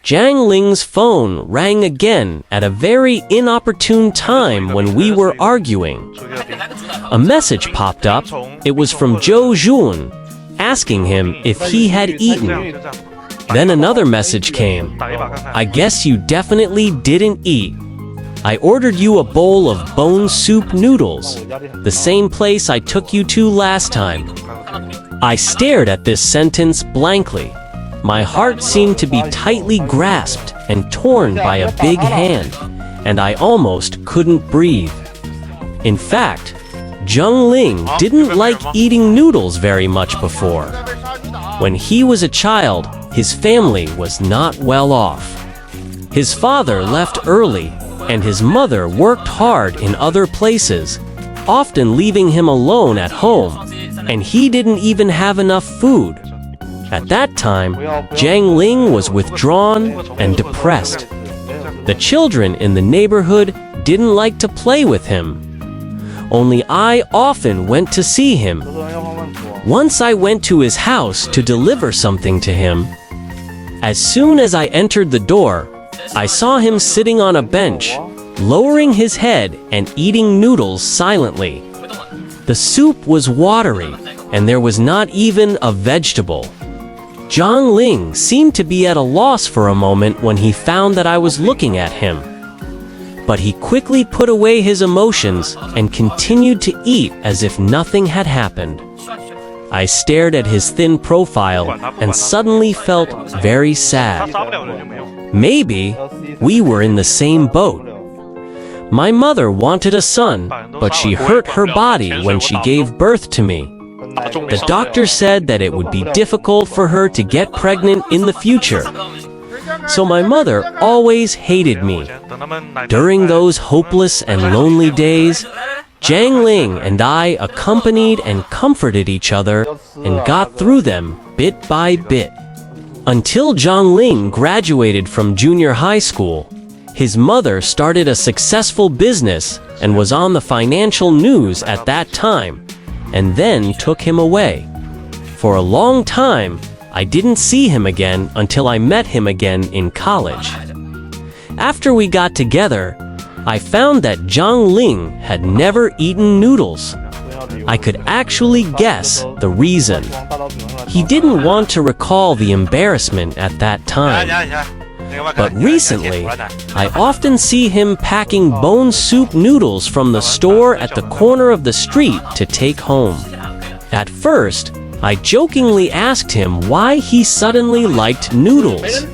Jiang Ling's phone rang again at a very inopportune time when we were arguing. A message popped up. It was from Zhou Jun, asking him if he had eaten. Then another message came. I guess you definitely didn't eat. I ordered you a bowl of bone soup noodles, the same place I took you to last time. I stared at this sentence blankly. My heart seemed to be tightly grasped and torn by a big hand, and I almost couldn't breathe. In fact, Jiang Ling didn't like eating noodles very much before. When he was a child, his family was not well off. His father left early, and his mother worked hard in other places, often leaving him alone at home, and he didn't even have enough food. At that time, Jiang Ling was withdrawn and depressed. The children in the neighborhood didn't like to play with him. Only I often went to see him. Once I went to his house to deliver something to him. As soon as I entered the door, I saw him sitting on a bench, lowering his head and eating noodles silently. The soup was watery, and there was not even a vegetable. Jiang Ling seemed to be at a loss for a moment when he found that I was looking at him. But he quickly put away his emotions and continued to eat as if nothing had happened. I stared at his thin profile and suddenly felt very sad. Maybe we were in the same boat. My mother wanted a son, but she hurt her body when she gave birth to me. The doctor said that it would be difficult for her to get pregnant in the future. So my mother always hated me. During those hopeless and lonely days, Jiang Ling and I accompanied and comforted each other and got through them bit by bit. Until Jiang Ling graduated from junior high school, his mother started a successful business and was on the financial news at that time, and then took him away. For a long time, I didn't see him again until I met him again in college. After we got together, I found that Jiang Ling had never eaten noodles. I could actually guess the reason. He didn't want to recall the embarrassment at that time. But recently, I often see him packing bone soup noodles from the store at the corner of the street to take home. At first, I jokingly asked him why he suddenly liked noodles.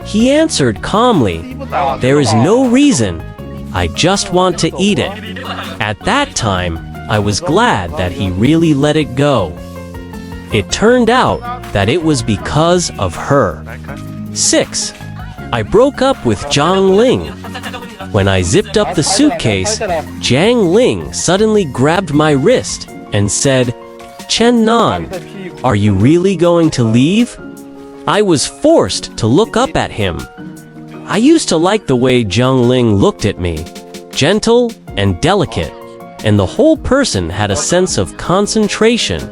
He answered calmly, "There is no reason. I just want to eat it." At that time, I was glad that he really let it go. It turned out that it was because of her. 6. I broke up with Jiang Ling. When I zipped up the suitcase, Jiang Ling suddenly grabbed my wrist and said, "Chen Nan, are you really going to leave?" I was forced to look up at him. I used to like the way Jiang Ling looked at me, gentle and delicate, and the whole person had a sense of concentration.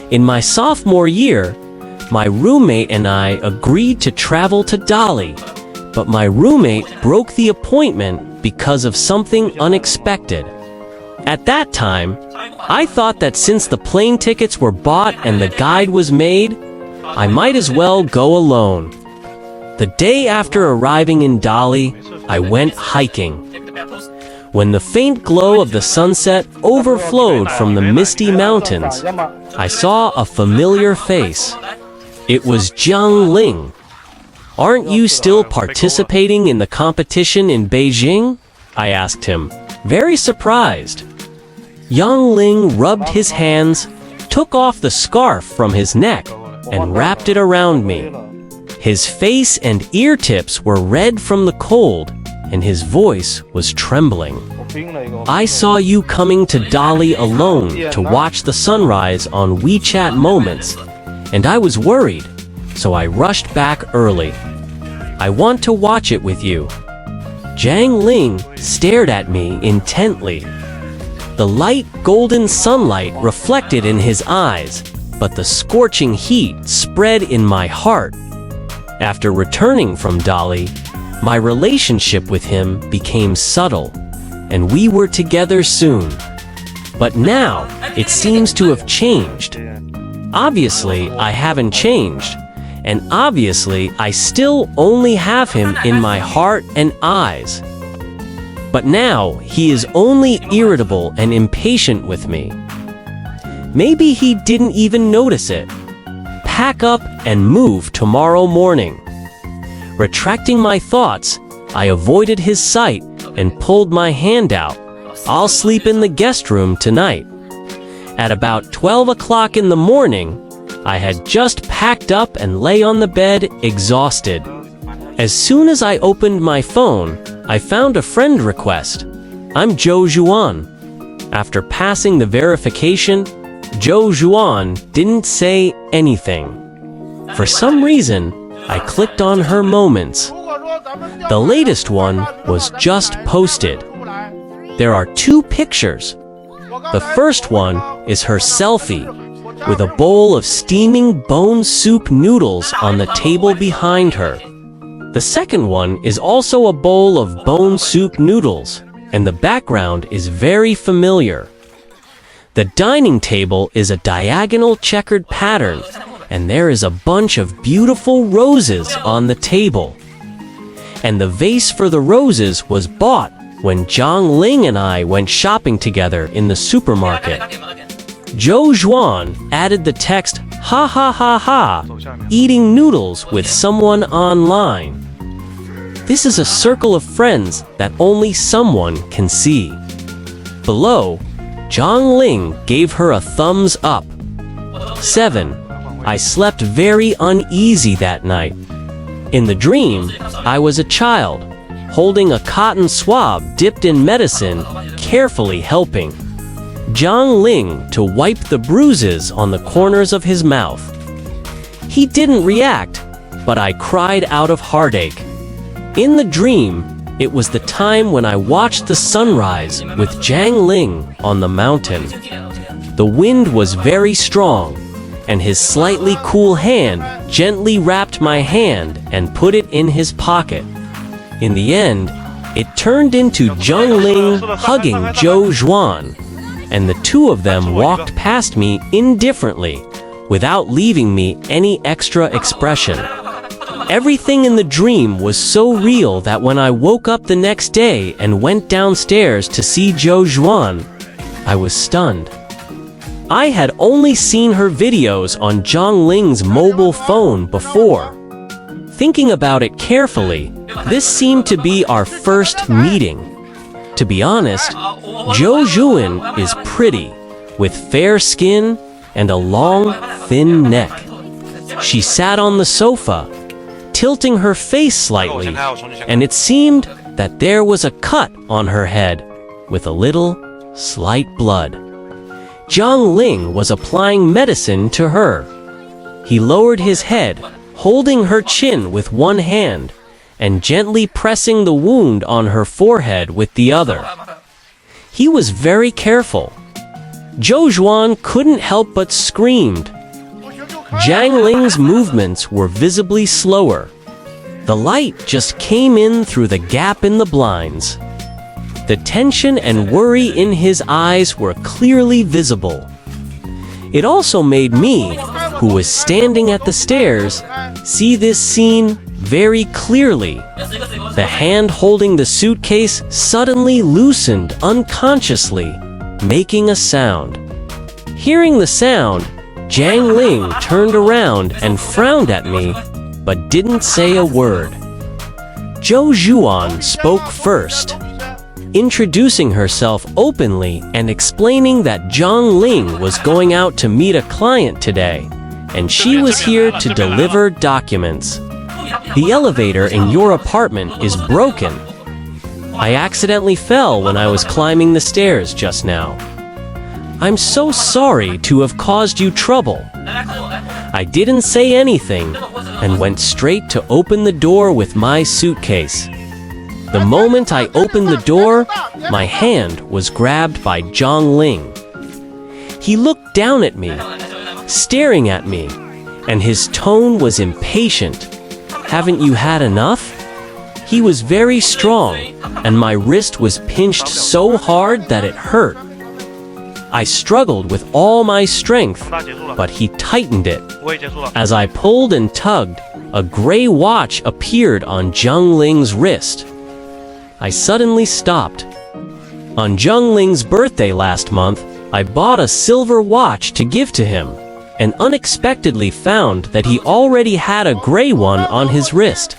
In my sophomore year, my roommate and I agreed to travel to Dali, but my roommate broke the appointment because of something unexpected. At that time, I thought that since the plane tickets were bought and the guide was made, I might as well go alone. The day after arriving in Dali, I went hiking. When the faint glow of the sunset overflowed from the misty mountains, I saw a familiar face. It was Jiang Ling. "Aren't you still participating in the competition in Beijing?" I asked him, very surprised. Jiang Ling rubbed his hands, took off the scarf from his neck, and wrapped it around me. His face and ear tips were red from the cold, and his voice was trembling. "I saw you coming to Dali alone to watch the sunrise on WeChat Moments, and I was worried, so I rushed back early. I want to watch it with you." Jiang Ling stared at me intently. The light golden sunlight reflected in his eyes, but the scorching heat spread in my heart. After returning from Dali, my relationship with him became subtle, and we were together soon. But now, it seems to have changed. Obviously, I haven't changed, and obviously, I still only have him in my heart and eyes. But now, he is only irritable and impatient with me. Maybe he didn't even notice it. Pack up and move tomorrow morning. Retracting my thoughts, I avoided his sight and pulled my hand out. I'll sleep in the guest room tonight. At about 12 o'clock in the morning, I had just packed up and lay on the bed, exhausted. As soon as I opened my phone, I found a friend request. I'm Zhou Zhuan. After passing the verification, Zhou Zhuan didn't say anything. For some reason, I clicked on her moments. The latest one was just posted. There are 2 pictures. The first one is her selfie, with a bowl of steaming bone soup noodles on the table behind her. The second one is also a bowl of bone soup noodles, and the background is very familiar. The dining table is a diagonal checkered pattern, and there is a bunch of beautiful roses on the table. And the vase for the roses was bought when Zhang Ling and I went shopping together in the supermarket. Zhou Zhuan added the text, "Ha ha ha ha, eating noodles with someone online." This is a circle of friends that only someone can see. Below, Zhang Ling gave her a thumbs up. 7. I slept very uneasy that night. In the dream, I was a child, holding a cotton swab dipped in medicine, carefully helping Zhang Ling to wipe the bruises on the corners of his mouth. He didn't react, but I cried out of heartache. In the dream, it was the time when I watched the sunrise with Zhang Ling on the mountain. The wind was very strong, and his slightly cool hand gently wrapped my hand and put it in his pocket. In the end, it turned into Zhang Ling hugging Zhou Zhuan, and the 2 of them walked past me indifferently, without leaving me any extra expression. Everything in the dream was so real that when I woke up the next day and went downstairs to see Zhou Zhuan, I was stunned. I had only seen her videos on Zhang Ling's mobile phone before. Thinking about it carefully, this seemed to be our first meeting. To be honest, Zhou Zhuan is pretty, with fair skin and a long, thin neck. She sat on the sofa, tilting her face slightly, and it seemed that there was a cut on her head, with a little, slight blood. Zhang Ling was applying medicine to her. He lowered his head, holding her chin with one hand, and gently pressing the wound on her forehead with the other. He was very careful. Zhou Zhuan couldn't help but screamed. Zhang Ling's movements were visibly slower. The light just came in through the gap in the blinds. The tension and worry in his eyes were clearly visible. It also made me, who was standing at the stairs, see this scene very clearly. The hand holding the suitcase suddenly loosened unconsciously, making a sound. Hearing the sound, Zhang Ling turned around and frowned at me, but didn't say a word. Zhou Zhuan spoke first, introducing herself openly and explaining that Zhang Ling was going out to meet a client today, and she was here to deliver documents. The elevator in your apartment is broken. I accidentally fell when I was climbing the stairs just now. I'm so sorry to have caused you trouble. I didn't say anything and went straight to open the door with my suitcase. The moment I opened the door, my hand was grabbed by Zhang Ling. He looked down at me, staring at me, and his tone was impatient. haven't you had enough? He was very strong, and my wrist was pinched so hard that it hurt. I struggled with all my strength, but he tightened it. As I pulled and tugged, a gray watch appeared on Zhang Ling's wrist. I suddenly stopped. On Zhang Ling's birthday last month, I bought a silver watch to give to him, and unexpectedly found that he already had a gray one on his wrist.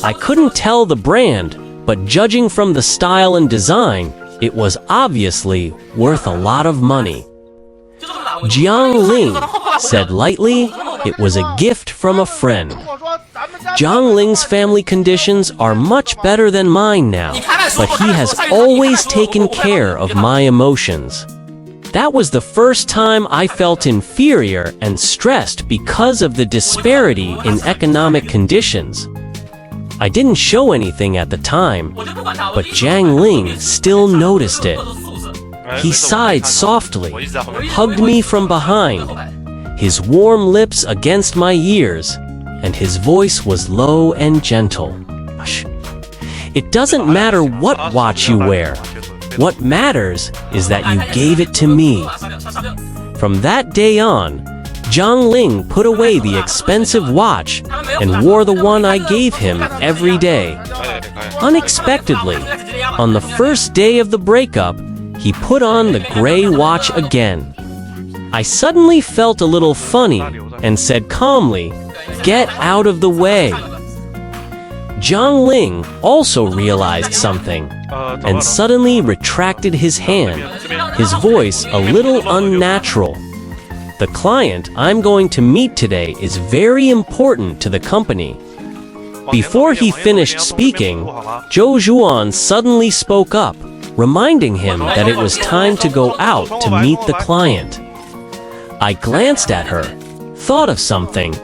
I couldn't tell the brand, but judging from the style and design, it was obviously worth a lot of money. Jiang Ling said lightly, it was a gift from a friend. Jiang Ling's family conditions are much better than mine now, but he has always taken care of my emotions. That was the first time I felt inferior and stressed because of the disparity in economic conditions. I didn't show anything at the time, but Jiang Ling still noticed it. He sighed softly, hugged me from behind, his warm lips against my ears, and his voice was low and gentle. It doesn't matter what watch you wear. What matters is that you gave it to me. From that day on, Jiang Ling put away the expensive watch and wore the one I gave him every day. Unexpectedly, on the first day of the breakup, he put on the gray watch again. I suddenly felt a little funny and said calmly, "Get out of the way." Jiang Ling also realized something and suddenly retracted his hand, his voice a little unnatural. The client I'm going to meet today is very important to the company. Before he finished speaking, Zhou Zhuan suddenly spoke up, reminding him that it was time to go out to meet the client. I glanced at her, thought of something,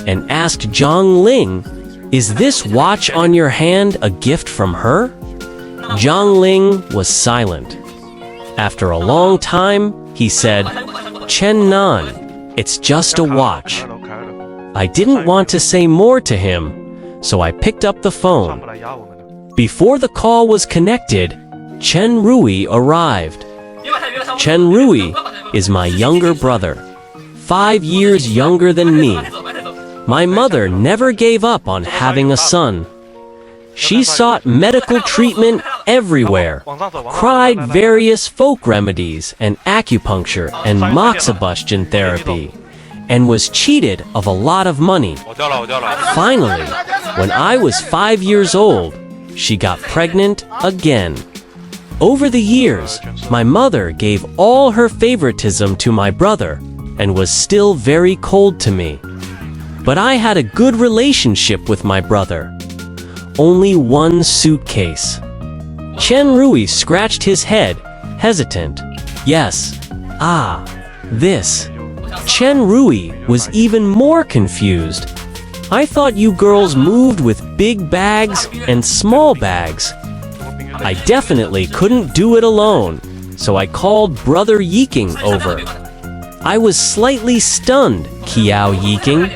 and asked Jiang Ling, "Is this watch on your hand a gift from her?" Jiang Ling was silent. After a long time, he said, "Chen Nan, it's just a watch." I didn't want to say more to him, so I picked up the phone. Before the call was connected, Chen Rui arrived. Chen Rui is my younger brother, 5 years younger than me. My mother never gave up on having a son. She sought medical treatment everywhere, tried various folk remedies and acupuncture and moxibustion therapy, and was cheated of a lot of money. Finally, when I was 5 years old, she got pregnant again. Over the years, my mother gave all her favoritism to my brother and was still very cold to me. But I had a good relationship with my brother. Only one suitcase. Chen Rui scratched his head, hesitant. Yes. This. Chen Rui was even more confused. I thought you girls moved with big bags and small bags. I definitely couldn't do it alone, so I called Brother Yiking over. I was slightly stunned, Kiao Yiking.